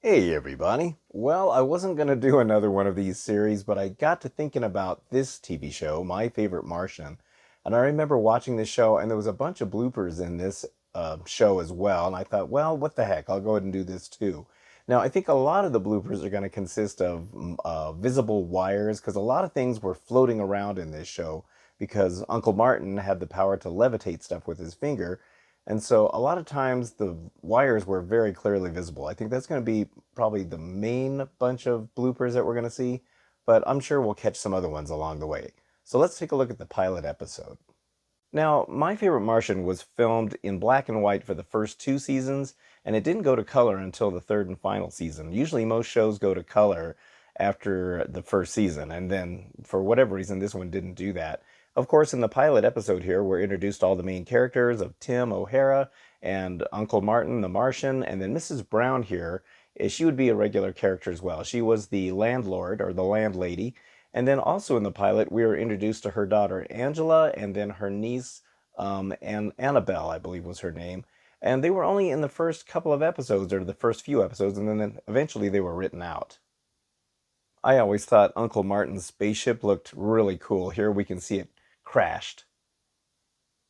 Hey everybody. Well, I wasn't going to do another one of these series, but I got to thinking about this TV show, My Favorite Martian. And I remember watching this show, and there was a bunch of bloopers in this show as well. And I thought, well, what the heck? I'll go ahead and do this too. Now, I think a lot of the bloopers are going to consist of visible wires, because a lot of things were floating around in this show because Uncle Martin had the power to levitate stuff with his finger. And so a lot of times the wires were very clearly visible. I think that's going to be probably the main bunch of bloopers that we're going to see, but I'm sure we'll catch some other ones along the way. So let's take a look at the pilot episode. Now, My Favorite Martian was filmed in black and white for the first two seasons, and it didn't go to color until the third and final season. Usually most shows go to color after the first season, and then for whatever reason this one didn't do that. Of course, in the pilot episode here, we're introduced to all the main characters of Tim O'Hara and Uncle Martin the Martian, and then Mrs. Brown here, she would be a regular character as well. She was the landlord or the landlady, and then also in the pilot, we were introduced to her daughter Angela and then her niece, and Annabelle, I believe was her name. And they were only in the first couple of episodes, or the first few episodes, and then eventually they were written out. I always thought Uncle Martin's spaceship looked really cool. Here we can see it crashed.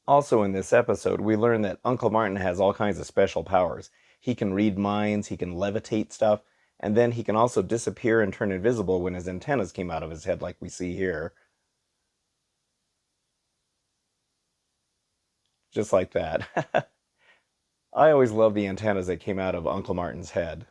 Also in this episode, we learn that Uncle Martin has all kinds of special powers. He can read minds, he can levitate stuff, and then he can also disappear and turn invisible when his antennas came out of his head like we see here. Just like that. I always loved the antennas that came out of Uncle Martin's head.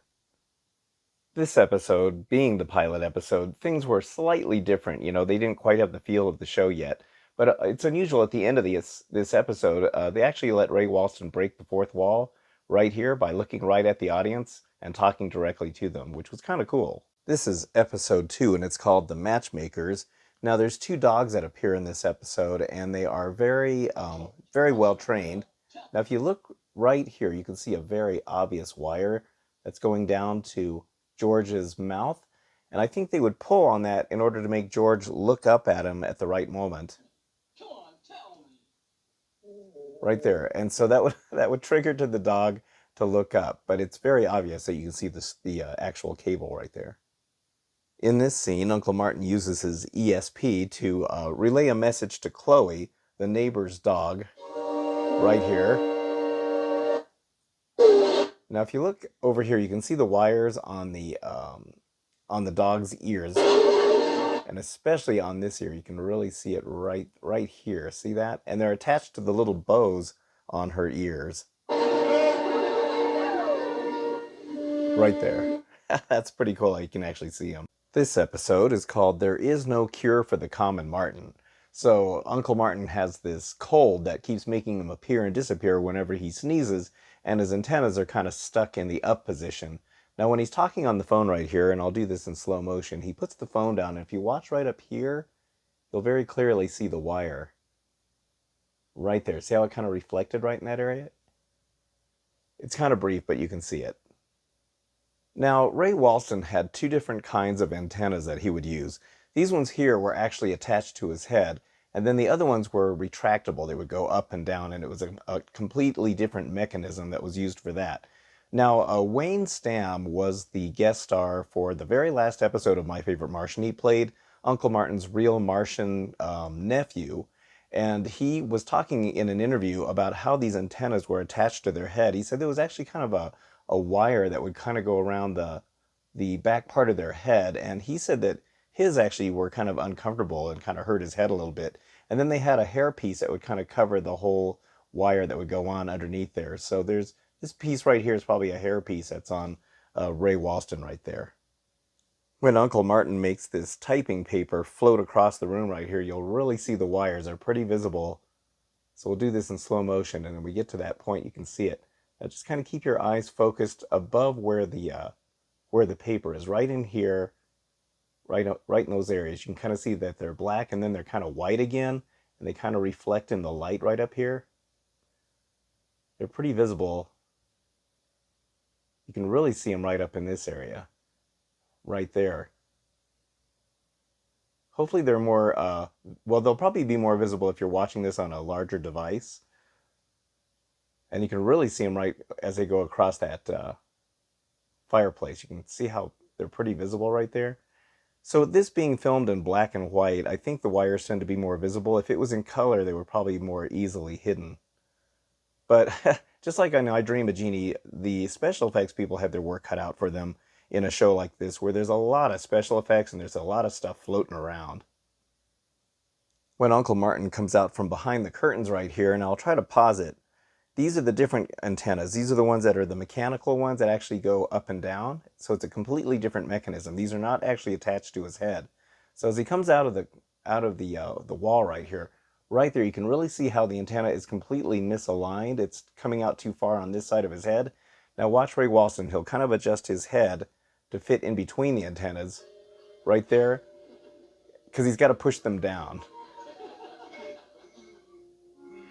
This episode, being the pilot episode, things were slightly different. They didn't quite have the feel of the show yet. But it's unusual at the end of this episode, they actually let Ray Walston break the fourth wall right here by looking right at the audience and talking directly to them, which was kind of cool. This is episode 2, and it's called The Matchmakers. Now, there's two dogs that appear in this episode, and they are very well trained. Now, if you look right here, you can see a very obvious wire that's going down to George's mouth. And I think they would pull on that in order to make George look up at him at the right moment. Right there. And so that would that would trigger to the dog to look up, but it's very obvious that you can see the actual cable right there. In this scene, Uncle Martin uses his ESP to relay a message to Chloe, the neighbor's dog, right here. Now, if you look over here, you can see the wires on the dog's ears, and especially on this ear, you can really see it right here. See that? And they're attached to the little bows on her ears. Right there. That's pretty cool how you can actually see them. This episode is called There Is No Cure for the Common Martin. So Uncle Martin has this cold that keeps making him appear and disappear whenever he sneezes, and his antennas are kind of stuck in the up position. Now when he's talking on the phone right here, and I'll do this in slow motion, he puts the phone down, and if you watch right up here, you'll very clearly see the wire. Right there. See how it kind of reflected right in that area? It's kind of brief, but you can see it. Now, Ray Walston had two different kinds of antennas that he would use. These ones here were actually attached to his head, and then the other ones were retractable. They would go up and down, and it was a completely different mechanism that was used for that. Now, Wayne Stam was the guest star for the very last episode of My Favorite Martian. He played Uncle Martin's real Martian nephew, and he was talking in an interview about how these antennas were attached to their head. He said there was actually kind of a wire that would kind of go around the back part of their head, and he said that his actually were kind of uncomfortable and kind of hurt his head a little bit. And then they had a hair piece that would kind of cover the whole wire that would go on underneath there. So there's this piece right here is probably a hair piece that's on Ray Walston right there. When Uncle Martin makes this typing paper float across the room right here, you'll really see the wires. They're pretty visible. So we'll do this in slow motion, and when we get to that point, you can see it. Now just kind of keep your eyes focused above where the paper is, right in here, right in those areas. You can kind of see that they're black, and then they're kind of white again, and they kind of reflect in the light right up here. They're pretty visible. You can really see them right up in this area, right there. Hopefully they're more, well, they'll probably be more visible if you're watching this on a larger device. And you can really see them right as they go across that fireplace. You can see how they're pretty visible right there. So this being filmed in black and white, I think the wires tend to be more visible. If it was in color, they were probably more easily hidden. But just like on I Dream of Jeannie, the special effects people have their work cut out for them in a show like this, where there's a lot of special effects and there's a lot of stuff floating around. When Uncle Martin comes out from behind the curtains right here, and I'll try to pause it, these are the different antennas. These are the ones that are the mechanical ones that actually go up and down. So it's a completely different mechanism. These are not actually attached to his head. So as he comes out of the wall right here, right there, you can really see how the antenna is completely misaligned. It's coming out too far on this side of his head. Now watch Ray Walston. He'll kind of adjust his head to fit in between the antennas right there, because he's got to push them down.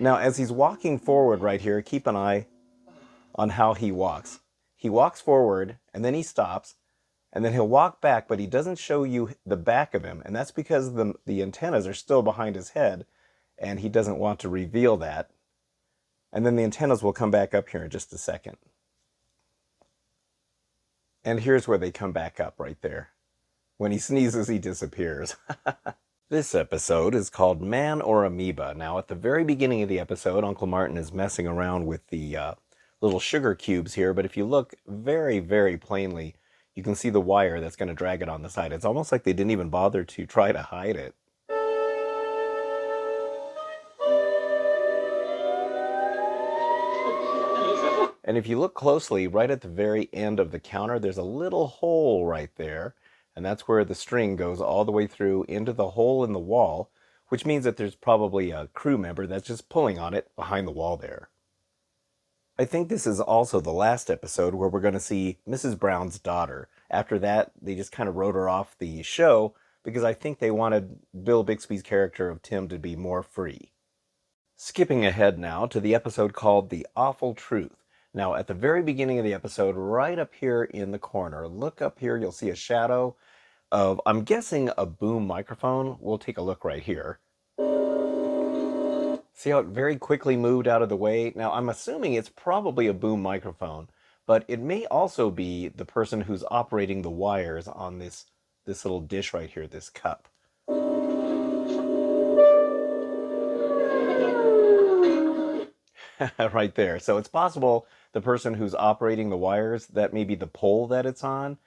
Now, as he's walking forward right here, keep an eye on how he walks. He walks forward, and then he stops, and then he'll walk back, but he doesn't show you the back of him, and that's because the antennas are still behind his head, and he doesn't want to reveal that. And then the antennas will come back up here in just a second. And here's where they come back up right there. When he sneezes, he disappears. This episode is called Man or Amoeba. Now, at the very beginning of the episode, Uncle Martin is messing around with the little sugar cubes here, but if you look very, very plainly, you can see the wire that's going to drag it on the side. It's almost like they didn't even bother to try to hide it. And if you look closely, right at the very end of the counter, there's a little hole right there. And that's where the string goes all the way through into the hole in the wall, which means that there's probably a crew member that's just pulling on it behind the wall there. I think this is also the last episode where we're going to see Mrs. Brown's daughter. After that, they just kind of wrote her off the show because I think they wanted Bill Bixby's character of Tim to be more free. Skipping ahead now to the episode called The Awful Truth. Now, at the very beginning of the episode, right up here in the corner, look up here, you'll see a shadow of, I'm guessing, a boom microphone. We'll take a look right here. See how it very quickly moved out of the way? Now, I'm assuming it's probably a boom microphone, but it may also be the person who's operating the wires on this little dish right here, this cup. Right there. So it's possible the person who's operating the wires, that may be the pole that it's on.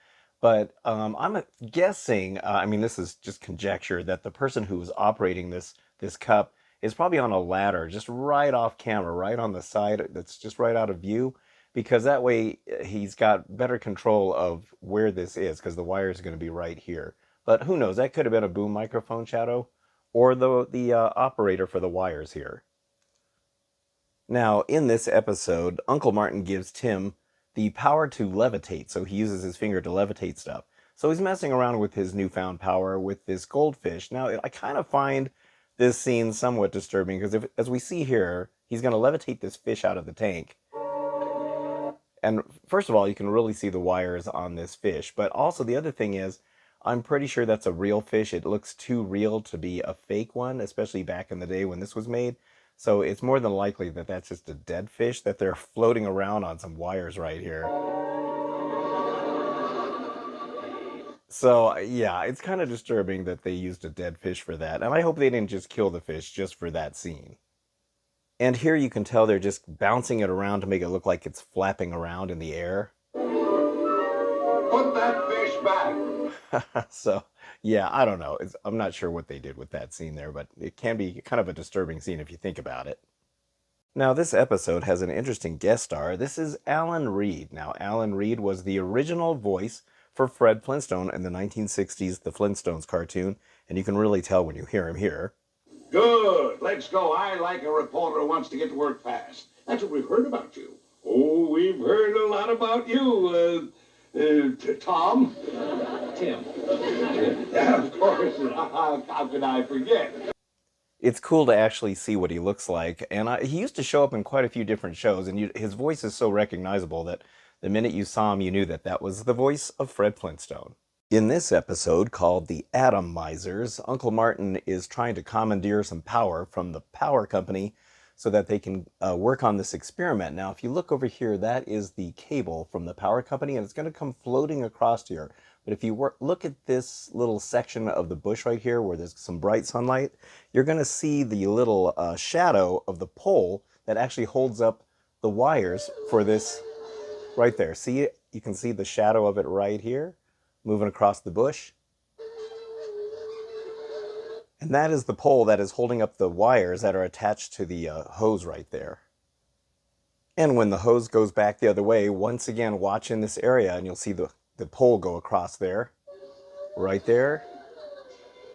But I'm guessing, I mean, this is just conjecture, that the person who's operating this cup is probably on a ladder, just right off camera, right on the side, that's just right out of view, because that way he's got better control of where this is, because the wire is going to be right here. But who knows, that could have been a boom microphone shadow, or the operator for the wires here. Now, in this episode, Uncle Martin gives Tim the power to levitate, so he uses his finger to levitate stuff. So he's messing around with his newfound power with this goldfish. Now, I kind of find this scene somewhat disturbing, because as we see here, he's going to levitate this fish out of the tank. And first of all, you can really see the wires on this fish, but also the other thing is, I'm pretty sure that's a real fish. It looks too real to be a fake one, especially back in the day when this was made. So it's more than likely that that's just a dead fish that they're floating around on some wires right here. So yeah, it's kind of disturbing that they used a dead fish for that. And I hope they didn't just kill the fish just for that scene. And here you can tell they're just bouncing it around to make it look like it's flapping around in the air. Put that fish back. So, yeah, I don't know. I'm not sure what they did with that scene there, but it can be kind of a disturbing scene if you think about it. Now, this episode has an interesting guest star. This is Alan Reed. Now, Alan Reed was the original voice for Fred Flintstone in the 1960s, the Flintstones cartoon, and you can really tell when you hear him here. Good. Let's go. I like a reporter who wants to get to work fast. That's what we've heard about you. Oh, we've heard a lot about you, Tom? Tim. Yeah, of course. How could I forget? It's cool to actually see what he looks like, and he used to show up in quite a few different shows, and his voice is so recognizable that the minute you saw him, you knew that that was the voice of Fred Flintstone. In this episode, called The Atom Misers, Uncle Martin is trying to commandeer some power from the power company so that they can work on this experiment. Now, if you look over here, that is the cable from the power company, and it's going to come floating across here. But if you look at this little section of the bush right here where there's some bright sunlight, you're going to see the little shadow of the pole that actually holds up the wires for this right there. See it? You can see the shadow of it right here moving across the bush. And that is the pole that is holding up the wires that are attached to the hose right there. And when the hose goes back the other way, once again, watch in this area and you'll see the pole go across there, right there.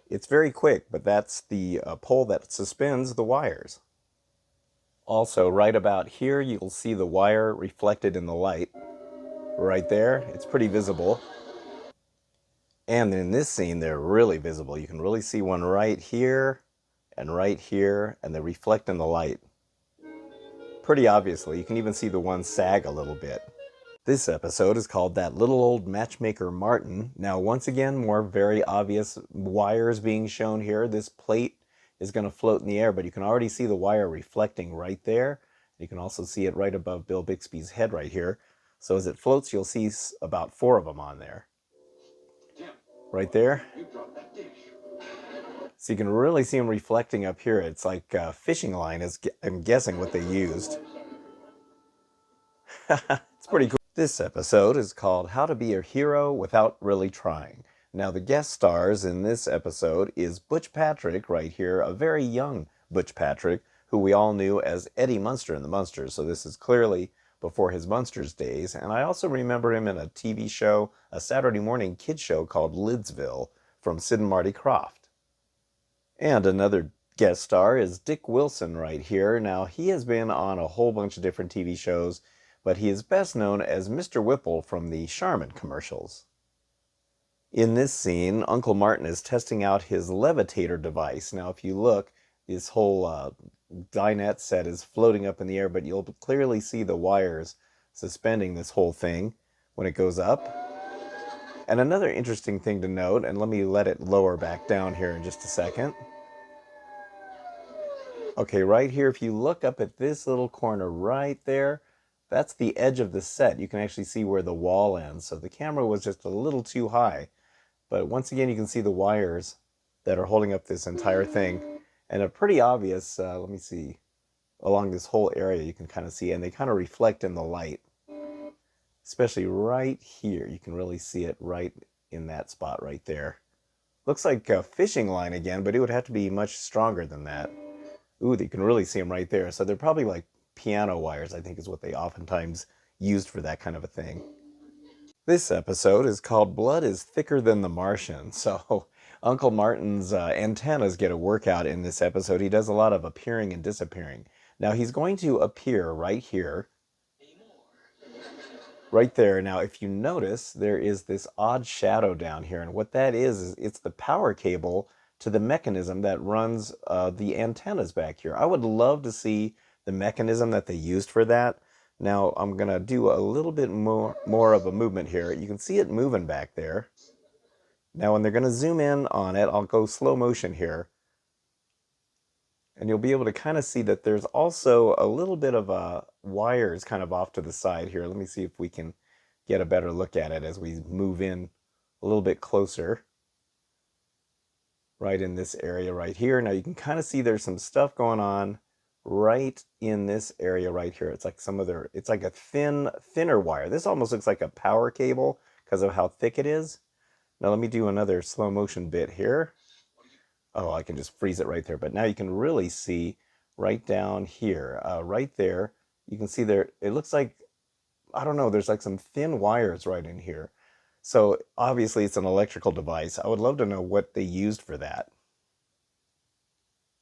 It's very quick, but that's the pole that suspends the wires. Also, right about here, you'll see the wire reflected in the light. Right there, it's pretty visible. And in this scene, they're really visible. You can really see one right here, and they reflect in the light. Pretty obviously, you can even see the one sag a little bit. This episode is called That Little Old Matchmaker Martin. Now, once again, more very obvious wires being shown here. This plate is going to float in the air, but you can already see the wire reflecting right there. You can also see it right above Bill Bixby's head right here. So as it floats, you'll see about 4 of them on there. Right there. So you can really see them reflecting up here. It's like a fishing line, I'm guessing what they used. It's pretty cool. This episode is called How to Be a Hero Without Really Trying. Now, the guest stars in this episode is Butch Patrick right here, a very young Butch Patrick, who we all knew as Eddie Munster in the Munsters. So this is clearly before his Munsters days. And I also remember him in a TV show, a Saturday morning kid show called Lidsville from Sid and Marty Krofft. And another guest star is Dick Wilson right here. Now, he has been on a whole bunch of different TV shows, but he is best known as Mr. Whipple from the Charmin commercials. In this scene, Uncle Martin is testing out his levitator device. Now, if you look, this whole dinette set is floating up in the air, but you'll clearly see the wires suspending this whole thing when it goes up. And another interesting thing to note, and let me let it lower back down here in just a second. Okay, right here, if you look up at this little corner right there, that's the edge of the set. You can actually see where the wall ends. So the camera was just a little too high. But once again, you can see the wires that are holding up this entire thing. And a pretty obvious, let me see, along this whole area you can kind of see, and they kind of reflect in the light. Especially right here, you can really see it right in that spot right there. Looks like a fishing line again, but it would have to be much stronger than that. Ooh, you can really see them right there. So they're probably like piano wires, I think is what they oftentimes used for that kind of a thing. This episode is called Blood is Thicker Than the Martian. So Uncle Martin's antennas get a workout in this episode. He does a lot of appearing and disappearing. Now he's going to appear right here. Right there. Now, if you notice, there is this odd shadow down here. And what that is it's the power cable to the mechanism that runs the antennas back here. I would love to see the mechanism that they used for that. Now, I'm going to do a little bit more of a movement here. You can see it moving back there. Now, when they're going to zoom in on it, I'll go slow motion here. And you'll be able to kind of see that there's also a little bit of wires kind of off to the side here. Let me see if we can get a better look at it as we move in a little bit closer. Right in this area right here. Now you can kind of see there's some stuff going on right in this area right here. It's like it's like a thinner wire. This almost looks like a power cable because of how thick it is. Now let me do another slow motion bit here. Oh, I can just freeze it right there. But now you can really see right down here, right there. You can see there, it looks like, I don't know, there's like some thin wires right in here. So obviously it's an electrical device. I would love to know what they used for that.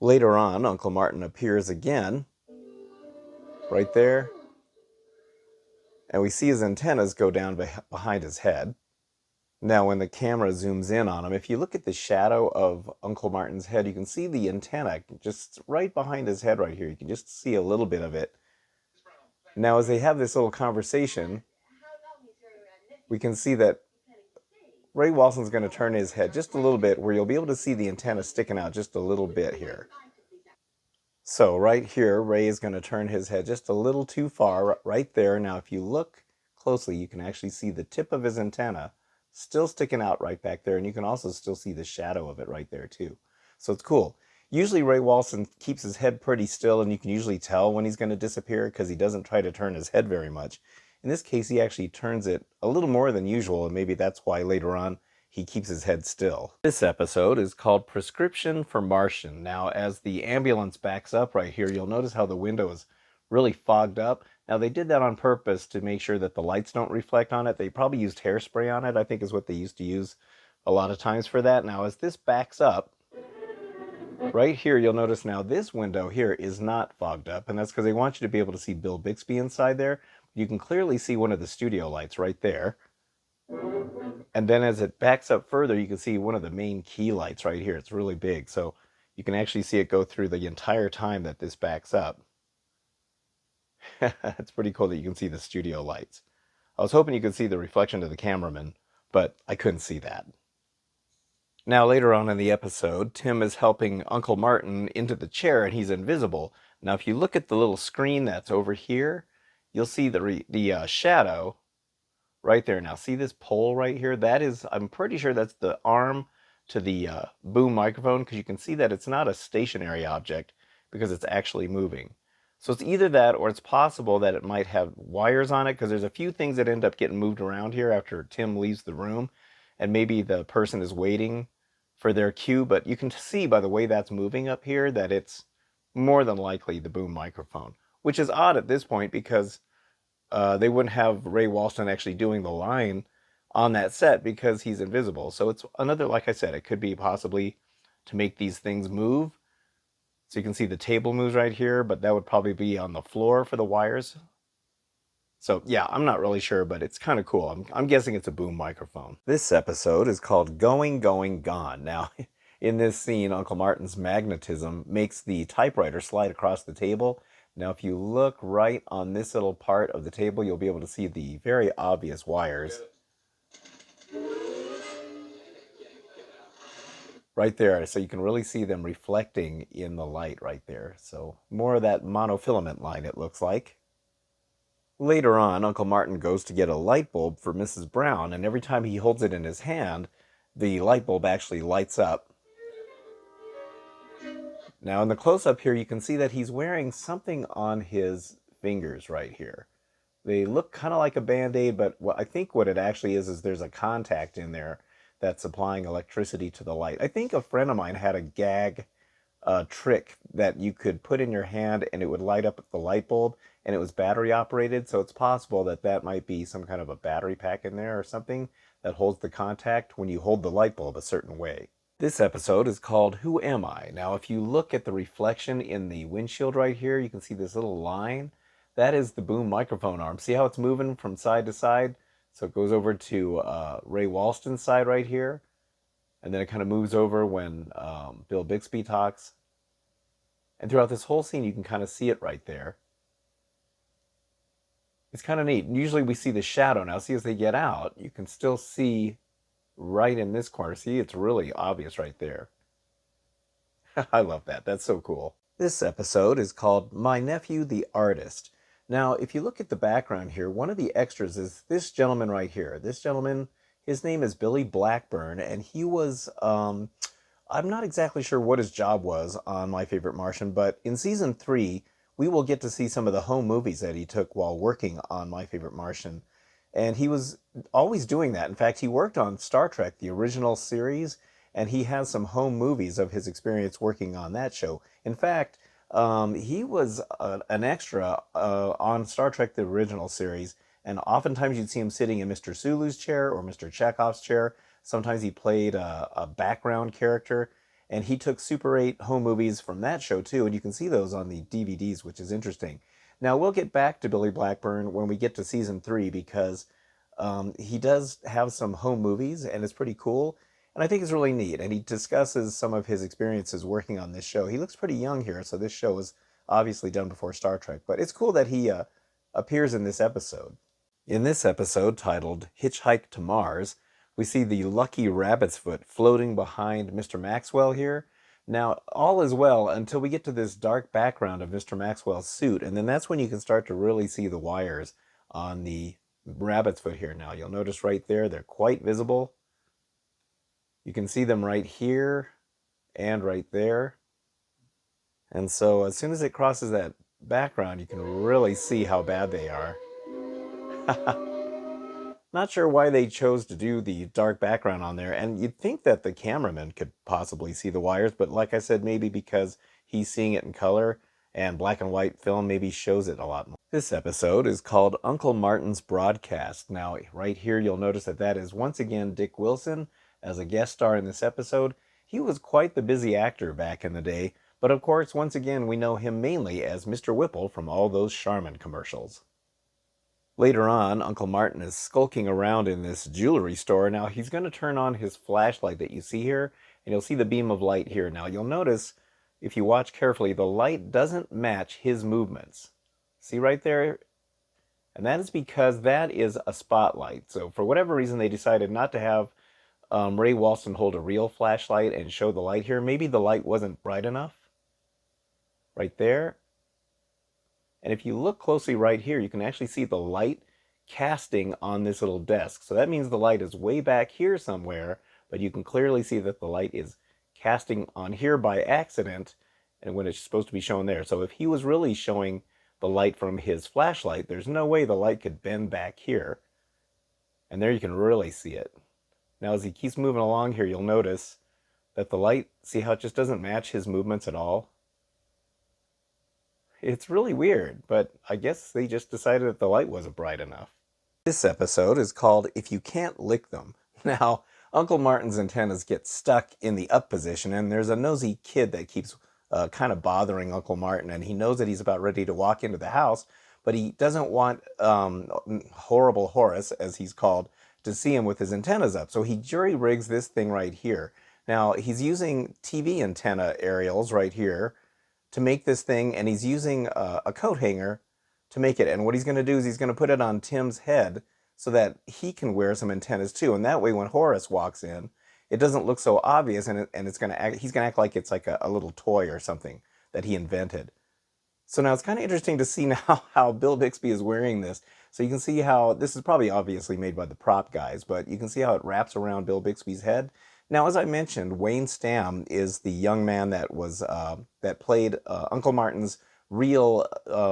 Later on, Uncle Martin appears again, right there. And we see his antennas go down behind his head. Now, when the camera zooms in on him, if you look at the shadow of Uncle Martin's head, you can see the antenna just right behind his head right here. You can just see a little bit of it. Now, as they have this little conversation, we can see that Ray Walson's going to turn his head just a little bit where you'll be able to see the antenna sticking out just a little bit here. So right here, Ray is going to turn his head just a little too far right there. Now, if you look closely, you can actually see the tip of his antenna still sticking out right back there, and you can also still see the shadow of it right there too. So it's cool. Usually Ray Walston keeps his head pretty still, and you can usually tell when he's going to disappear because he doesn't try to turn his head very much. In this case, he actually turns it a little more than usual, and maybe that's why later on he keeps his head still. This episode is called Prescription for Martian. Now, as the ambulance backs up right here, you'll notice how the window is really fogged up. Now, they did that on purpose to make sure that the lights don't reflect on it. They probably used hairspray on it, I think is what they used to use a lot of times for that. Now, as this backs up, right here, you'll notice now this window here is not fogged up, and that's because they want you to be able to see Bill Bixby inside there. You can clearly see one of the studio lights right there. And then as it backs up further, you can see one of the main key lights right here. It's really big, so you can actually see it go through the entire time that this backs up. It's pretty cool that you can see the studio lights. I was hoping you could see the reflection of the cameraman, but I couldn't see that. Now, later on in the episode, Tim is helping Uncle Martin into the chair, and he's invisible. Now, if you look at the little screen that's over here, you'll see the shadow right there. Now, see this pole right here? That is, I'm pretty sure that's the arm to the boom microphone, because you can see that it's not a stationary object because it's actually moving. So it's either that, or it's possible that it might have wires on it, because there's a few things that end up getting moved around here after Tim leaves the room, and maybe the person is waiting for their cue, but you can see by the way that's moving up here that it's more than likely the boom microphone, which is odd at this point because they wouldn't have Ray Walston actually doing the line on that set because he's invisible. So it's another, like I said, it could be possibly to make these things move. So you can see the table moves right here, but that would probably be on the floor for the wires. So yeah, I'm not really sure, but it's kind of cool. I'm guessing it's a boom microphone. This episode is called Going, Going, Gone. Now, in this scene, Uncle Martin's magnetism makes the typewriter slide across the table. Now, if you look right on this little part of the table, you'll be able to see the very obvious wires. Right there, so you can really see them reflecting in the light right there. So more of that monofilament line, it looks like. Later on, Uncle Martin goes to get a light bulb for Mrs. Brown, and every time he holds it in his hand, the light bulb actually lights up. Now, in the close-up here, you can see that he's wearing something on his fingers right here. They look kind of like a Band-Aid, but I think what it actually is there's a contact in there that's supplying electricity to the light. I think a friend of mine had a gag trick that you could put in your hand and it would light up the light bulb, and it was battery operated, so it's possible that that might be some kind of a battery pack in there or something that holds the contact when you hold the light bulb a certain way. This episode is called Who Am I? Now, if you look at the reflection in the windshield right here, you can see this little line. That is the boom microphone arm. See how it's moving from side to side? So it goes over to Ray Walston's side right here, and then it kind of moves over when Bill Bixby talks. And throughout this whole scene, you can kind of see it right there. It's kind of neat. Usually we see the shadow. Now, see, as they get out, you can still see right in this corner. See, it's really obvious right there. I love that. That's so cool. This episode is called My Nephew the Artist. Now, if you look at the background here, one of the extras is this gentleman right here. This gentleman, his name is Billy Blackburn, and he was, I'm not exactly sure what his job was on My Favorite Martian, but in season 3, we will get to see some of the home movies that he took while working on My Favorite Martian. And he was always doing that. In fact, he worked on Star Trek, the original series, and he has some home movies of his experience working on that show. In fact, he was an extra on Star Trek, the original series, and oftentimes you'd see him sitting in Mr. Sulu's chair or Mr. Chekhov's chair. Sometimes he played a background character, and he took Super 8 home movies from that show too, and you can see those on the DVDs, which is interesting. Now, we'll get back to Billy Blackburn when we get to season 3 because he does have some home movies, and it's pretty cool. And I think it's really neat. And he discusses some of his experiences working on this show. He looks pretty young here, so this show was obviously done before Star Trek. But it's cool that he appears in this episode. In this episode, titled Hitchhike to Mars, we see the lucky rabbit's foot floating behind Mr. Maxwell here. Now, all is well until we get to this dark background of Mr. Maxwell's suit, and then that's when you can start to really see the wires on the rabbit's foot here. Now, you'll notice right there, they're quite visible. You can see them right here and right there. And so as soon as it crosses that background, you can really see how bad they are. Not sure why they chose to do the dark background on there, and you'd think that the cameraman could possibly see the wires, but like I said, maybe because he's seeing it in color, and black and white film maybe shows it a lot more. This episode is called Uncle Martin's Broadcast. Now, right here, you'll notice that that is once again Dick Wilson as a guest star in this episode. He was quite the busy actor back in the day, but of course, once again, we know him mainly as Mr. Whipple from all those Charmin commercials. Later on, Uncle Martin is skulking around in this jewelry store. Now, he's going to turn on his flashlight that you see here, and you'll see the beam of light here. Now, you'll notice, if you watch carefully, the light doesn't match his movements. See right there? And that is because that is a spotlight. So, for whatever reason, they decided not to have Ray Walston hold a real flashlight and show the light here. Maybe the light wasn't bright enough. Right there. And if you look closely right here, you can actually see the light casting on this little desk. So that means the light is way back here somewhere, but you can clearly see that the light is casting on here by accident, and when it's supposed to be shown there. So if he was really showing the light from his flashlight, there's no way the light could bend back here. And there you can really see it. Now as he keeps moving along here, you'll notice that the light, see how it just doesn't match his movements at all? It's really weird, but I guess they just decided that the light wasn't bright enough. This episode is called If You Can't Lick Them. Now, Uncle Martin's antennas get stuck in the up position, and there's a nosy kid that keeps kind of bothering Uncle Martin, and he knows that he's about ready to walk into the house, but he doesn't want Horrible Horace, as he's called, to see him with his antennas up. So he jury rigs this thing right here. Now, he's using TV antenna aerials right here to make this thing, and he's using a coat hanger to make it. And what he's going to do is he's going to put it on Tim's head so that he can wear some antennas too. And that way, when Horace walks in, it doesn't look so obvious, and it's going to act, he's going to act like it's like a little toy or something that he invented. So now it's kind of interesting to see now how Bill Bixby is wearing this. So you can see how this is probably obviously made by the prop guys, but you can see how it wraps around Bill Bixby's head. Now, as I mentioned, Wayne Stam is the young man that was that played Uncle Martin's real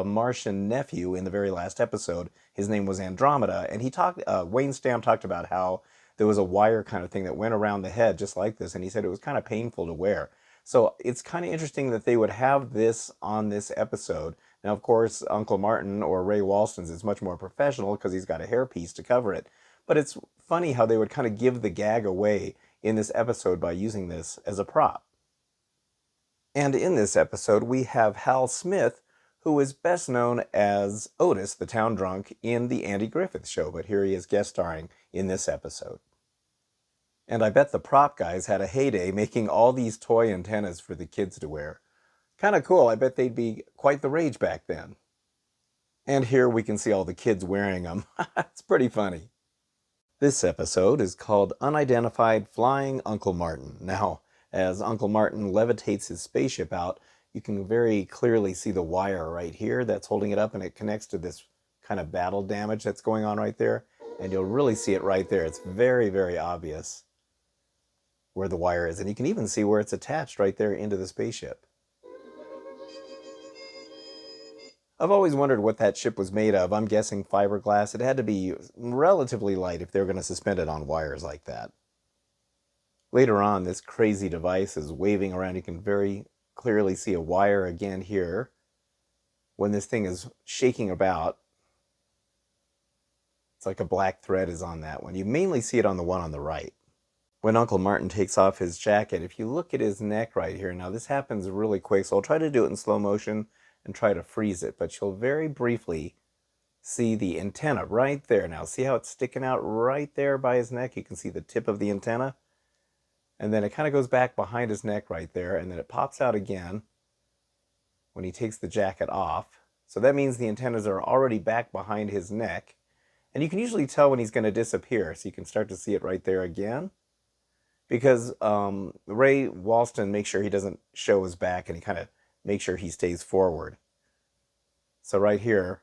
Martian nephew in the very last episode. His name was Andromeda, and Wayne Stam talked about how there was a wire kind of thing that went around the head just like this, and he said it was kind of painful to wear. So it's kind of interesting that they would have this on this episode. Now, of course, Uncle Martin or Ray Walston's is much more professional because he's got a hairpiece to cover it. But it's funny how they would kind of give the gag away in this episode by using this as a prop. And in this episode, we have Hal Smith, who is best known as Otis, the town drunk, in the Andy Griffith Show, but here he is guest starring in this episode. And I bet the prop guys had a heyday making all these toy antennas for the kids to wear. Kind of cool, I bet they'd be quite the rage back then. And here we can see all the kids wearing them. It's pretty funny. This episode is called Unidentified Flying Uncle Martin. Now, as Uncle Martin levitates his spaceship out, you can very clearly see the wire right here that's holding it up, and it connects to this kind of battle damage that's going on right there. And you'll really see it right there. It's very, very obvious where the wire is. And you can even see where it's attached right there into the spaceship. I've always wondered what that ship was made of. I'm guessing fiberglass. It had to be relatively light if they were going to suspend it on wires like that. Later on, this crazy device is waving around. You can very clearly see a wire again here. When this thing is shaking about, it's like a black thread is on that one. You mainly see it on the one on the right. When Uncle Martin takes off his jacket, if you look at his neck right here, now this happens really quick, so I'll try to do it in slow motion and try to freeze it, but you'll very briefly see the antenna right there. Now see how it's sticking out right there by his neck? You can see the tip of the antenna, and then it kind of goes back behind his neck right there, and then it pops out again when he takes the jacket off. So that means the antennas are already back behind his neck, and you can usually tell when he's going to disappear, so you can start to see it right there again. because Ray Walston makes sure he doesn't show his back, and he kind of makes sure he stays forward. So right here,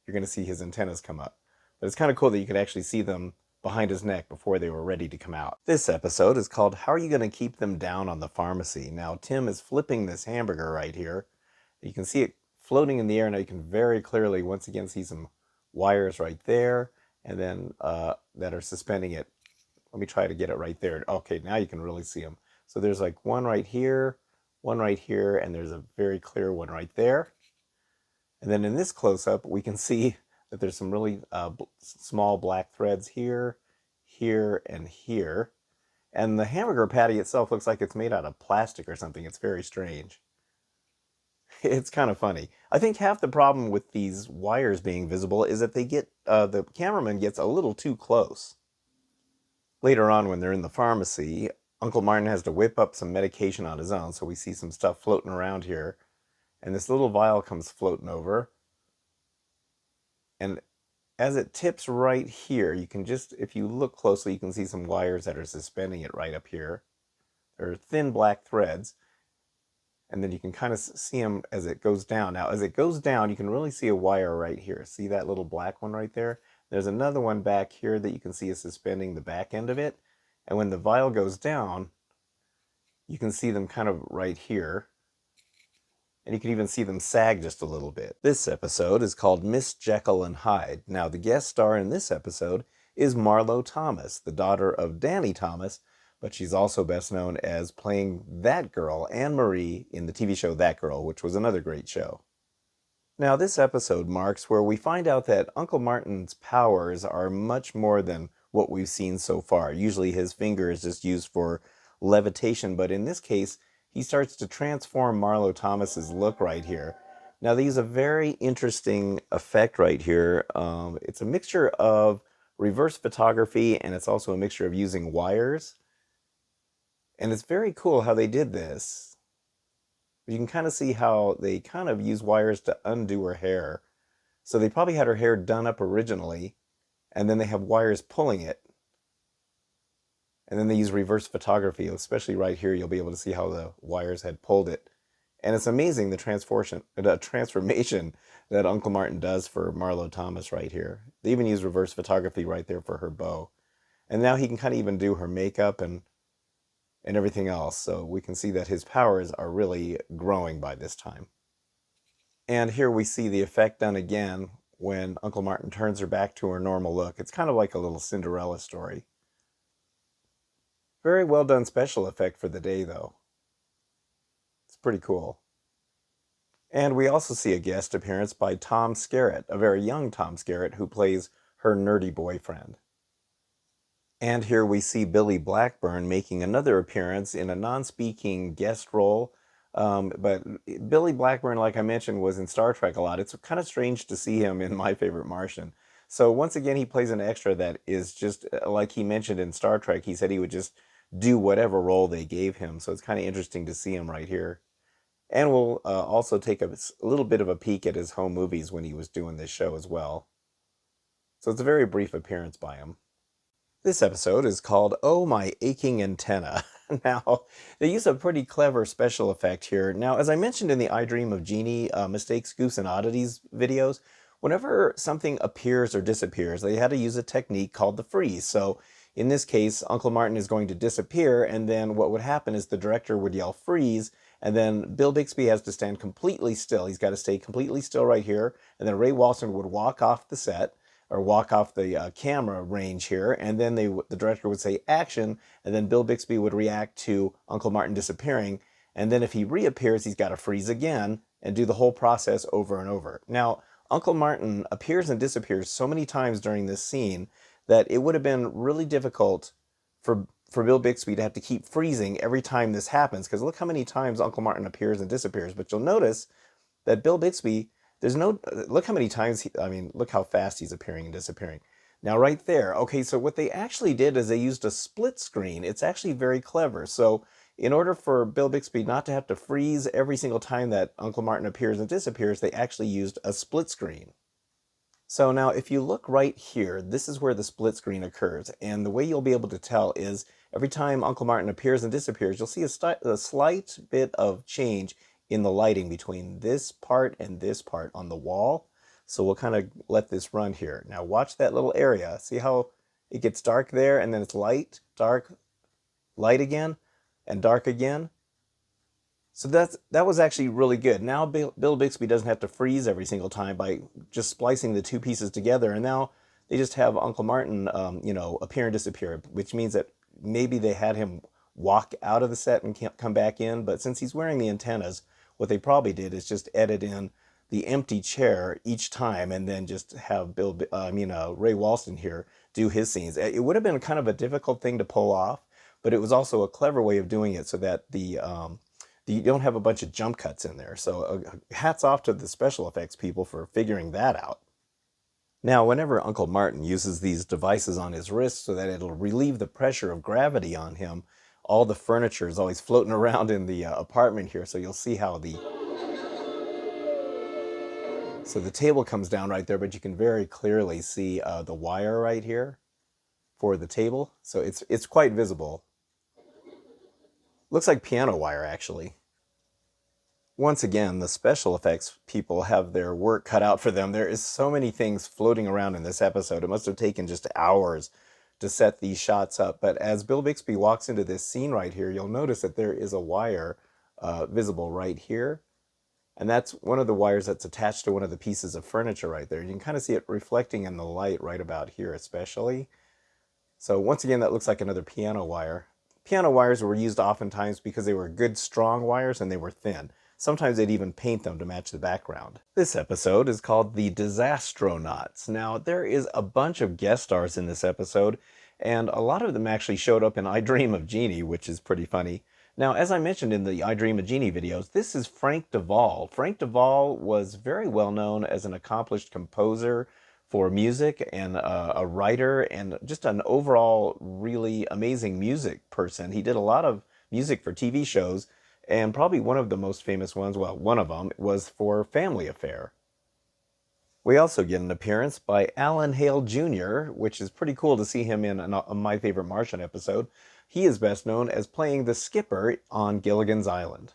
you're going to see his antennas come up. But it's kind of cool that you can actually see them behind his neck before they were ready to come out. This episode is called How Are You Going to Keep Them Down on the Pharmacy? Now, Tim is flipping this hamburger right here. You can see it floating in the air. Now you can very clearly, once again, see some wires right there, and then that are suspending it. Let me try to get it right there. Okay, now you can really see them. So there's like one right here, and there's a very clear one right there. And then in this close-up, we can see that there's some really small black threads here, here, and here. And the hamburger patty itself looks like it's made out of plastic or something. It's very strange. It's kind of funny. I think half the problem with these wires being visible is that the cameraman gets a little too close. Later on, when they're in the pharmacy, Uncle Martin has to whip up some medication on his own, so we see some stuff floating around here. And this little vial comes floating over. And as it tips right here, you can just, if you look closely, you can see some wires that are suspending it right up here. They're thin black threads. And then you can kind of see them as it goes down. Now, as it goes down, you can really see a wire right here. See that little black one right there? There's another one back here that you can see is suspending the back end of it. And when the vial goes down, you can see them kind of right here. And you can even see them sag just a little bit. This episode is called Miss Jekyll and Hyde. Now, the guest star in this episode is Marlo Thomas, the daughter of Danny Thomas, but she's also best known as playing that girl, Anne Marie, in the TV show That Girl, which was another great show. Now, this episode marks where we find out that Uncle Martin's powers are much more than what we've seen so far. Usually his finger is just used for levitation, but in this case, he starts to transform Marlo Thomas's look right here. Now, they use a very interesting effect right here. It's a mixture of reverse photography, and it's also a mixture of using wires. And it's very cool how they did this. You can kind of see how they kind of use wires to undo her hair. So they probably had her hair done up originally, and then they have wires pulling it. And then they use reverse photography, especially right here. You'll be able to see how the wires had pulled it. And it's amazing the transformation that Uncle Martin does for Marlo Thomas right here. They even use reverse photography right there for her bow. And now he can kind of even do her makeup and everything else. So we can see that his powers are really growing by this time. And here we see the effect done again when Uncle Martin turns her back to her normal look. It's kind of like a little Cinderella story. Very well done special effect for the day, though. It's pretty cool. And we also see a guest appearance by Tom Scarrett, a very young Tom Scarrett, who plays her nerdy boyfriend. And here we see Billy Blackburn making another appearance in a non-speaking guest role. But Billy Blackburn, like I mentioned, was in Star Trek a lot. It's kind of strange to see him in My Favorite Martian. So once again, he plays an extra that is just, like he mentioned in Star Trek, he said he would just do whatever role they gave him. So it's kind of interesting to see him right here. And we'll also take a little bit of a peek at his home movies when he was doing this show as well. So it's a very brief appearance by him. This episode is called Oh My Aching Antenna. Now, they use a pretty clever special effect here. Now, as I mentioned in the I Dream of Jeannie Mistakes, Goofs, and Oddities videos, whenever something appears or disappears, they had to use a technique called the freeze. So in this case, Uncle Martin is going to disappear, and then what would happen is the director would yell freeze, and then Bill Bixby has to stand completely still. He's got to stay completely still right here, and then Ray Walston would walk off the set, or walk off the camera range here, and then the director would say action, and then Bill Bixby would react to Uncle Martin disappearing, and then if he reappears, he's got to freeze again and do the whole process over and over. Now, Uncle Martin appears and disappears so many times during this scene that it would have been really difficult for Bill Bixby to have to keep freezing every time this happens, because look how many times Uncle Martin appears and disappears. But you'll notice that Bill Bixby, look how many times, look how fast he's appearing and disappearing. Now right there, okay, so what they actually did is they used a split screen. It's actually very clever. So in order for Bill Bixby not to have to freeze every single time that Uncle Martin appears and disappears, they actually used a split screen. So now if you look right here, this is where the split screen occurs. And the way you'll be able to tell is every time Uncle Martin appears and disappears, you'll see a slight bit of change in the lighting between this part and this part on the wall. So we'll kind of let this run here. Now watch that little area. See how it gets dark there and then it's light, dark, light again, and dark again? So that was actually really good. Now Bill Bixby doesn't have to freeze every single time by just splicing the two pieces together. And now they just have Uncle Martin, appear and disappear, which means that maybe they had him walk out of the set and can't come back in. But since he's wearing the antennas, what they probably did is just edit in the empty chair each time and then just have Ray Walston here do his scenes. It would have been kind of a difficult thing to pull off, but it was also a clever way of doing it so that you don't have a bunch of jump cuts in there. So hats off to the special effects people for figuring that out. Now, whenever Uncle Martin uses these devices on his wrist so that it'll relieve the pressure of gravity on him, all the furniture is always floating around in the apartment here. So you'll see how so the table comes down right there, but you can very clearly see the wire right here for the table. So it's quite visible. Looks like piano wire, actually. Once again, the special effects people have their work cut out for them. There is so many things floating around in this episode. It must have taken just hours to set these shots up. But as Bill Bixby walks into this scene right here, you'll notice that there is a wire visible right here. And that's one of the wires that's attached to one of the pieces of furniture right there. You can kind of see it reflecting in the light right about here especially. So once again, that looks like another piano wire. Piano wires were used oftentimes because they were good, strong wires and they were thin. Sometimes they'd even paint them to match the background. This episode is called The Disastronauts. Now, there is a bunch of guest stars in this episode, and a lot of them actually showed up in I Dream of Jeannie, which is pretty funny. Now, as I mentioned in the I Dream of Jeannie videos, this is Frank Duvall. Frank Duvall was very well known as an accomplished composer for music and a writer and just an overall really amazing music person. He did a lot of music for TV shows, and probably one of the most famous ones, well, one of them, was for Family Affair. We also get an appearance by Hale Jr., which is pretty cool to see him in a My Favorite Martian episode. He is best known as playing the skipper on Gilligan's Island.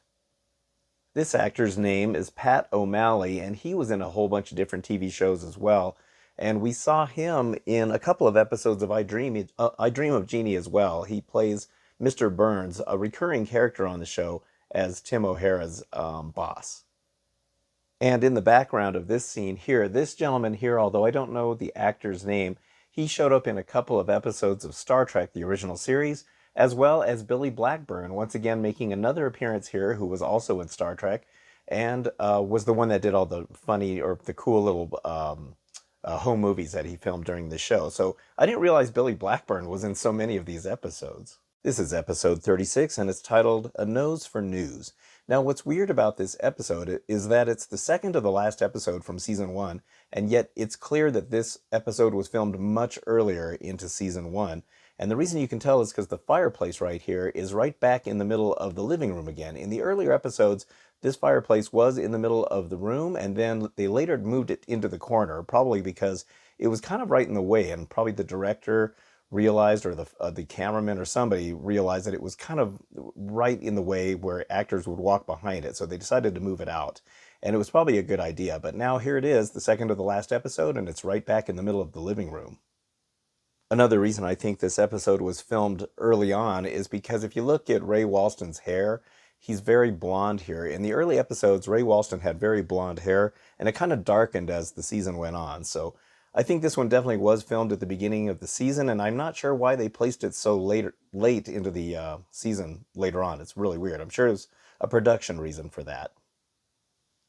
This actor's name is Pat O'Malley, and he was in a whole bunch of different TV shows as well. And we saw him in a couple of episodes of I Dream of Jeannie as well. He plays Mr. Burns, a recurring character on the show, as Tim O'Hara's boss. And in the background of this scene here, this gentleman here, although I don't know the actor's name, he showed up in a couple of episodes of Star Trek, the original series, as well as Billy Blackburn, once again making another appearance here, who was also in Star Trek, and was the one that did all the funny or the cool little home movies that he filmed during the show. So I didn't realize Billy Blackburn was in so many of these episodes. This is episode 36, and it's titled A Nose for News. Now, what's weird about this episode is that it's the second to the last episode from season 1, and yet it's clear that this episode was filmed much earlier into season 1. And the reason you can tell is because the fireplace right here is right back in the middle of the living room again. In the earlier episodes, this fireplace was in the middle of the room, and then they later moved it into the corner, probably because it was kind of right in the way, and probably the director realized, or the cameraman or somebody realized that it was kind of right in the way where actors would walk behind it. So they decided to move it out. And it was probably a good idea. But now here it is, the second to the last episode, and it's right back in the middle of the living room. Another reason I think this episode was filmed early on is because if you look at Ray Walston's hair, he's very blonde here. In the early episodes, Ray Walston had very blonde hair, and it kind of darkened as the season went on. So I think this one definitely was filmed at the beginning of the season, and I'm not sure why they placed it so late into the season later on. It's really weird. I'm sure there's a production reason for that.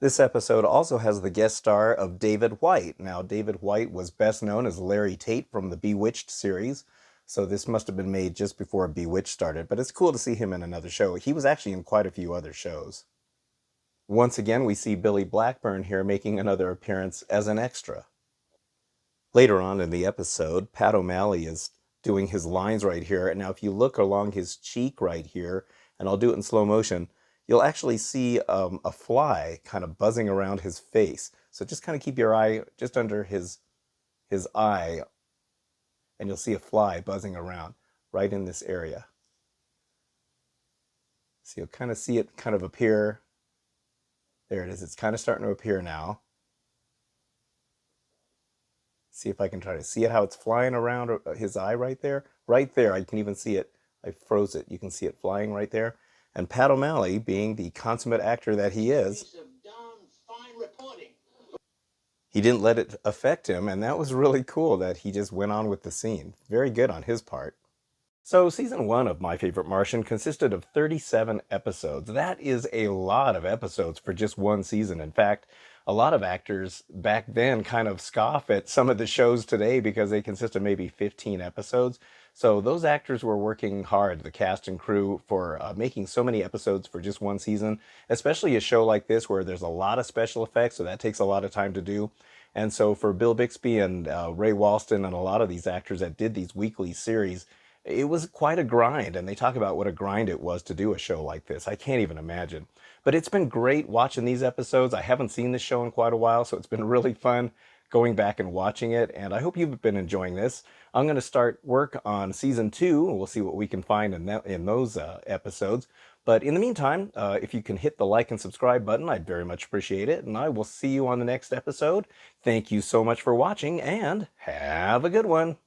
This episode also has the guest star of David White. Now, David White was best known as Larry Tate from the Bewitched series, so this must have been made just before Bewitched started, but it's cool to see him in another show. He was actually in quite a few other shows. Once again, we see Billy Blackburn here making another appearance as an extra. Later on in the episode, Pat O'Malley is doing his lines right here. And now if you look along his cheek right here, and I'll do it in slow motion, you'll actually see a fly kind of buzzing around his face. So just kind of keep your eye just under his his eye, and you'll see a fly buzzing around right in this area. So you'll kind of see it kind of appear. There it is. It's kind of starting to appear now. See if I can try to see it, how it's flying around his eye right there. Right there, I can even see it. I froze it. You can see it flying right there. And Pat O'Malley, being the consummate actor that he is, he didn't let it affect him, and that was really cool that he just went on with the scene. Very good on his part. So season 1 of My Favorite Martian consisted of 37 episodes. That is a lot of episodes for just one season. In fact, a lot of actors back then kind of scoff at some of the shows today because they consist of maybe 15 episodes. So those actors were working hard, the cast and crew, for making so many episodes for just one season, especially a show like this where there's a lot of special effects, so that takes a lot of time to do. And so for Bill Bixby and Ray Walston and a lot of these actors that did these weekly series, it was quite a grind, and they talk about what a grind it was to do a show like this. I can't even imagine. But it's been great watching these episodes. I haven't seen this show in quite a while, so it's been really fun going back and watching it, and I hope you've been enjoying this. I'm going to start work on season 2, and we'll see what we can find in those episodes. But in the meantime, if you can hit the like and subscribe button, I'd very much appreciate it, and I will see you on the next episode. Thank you so much for watching, and have a good one.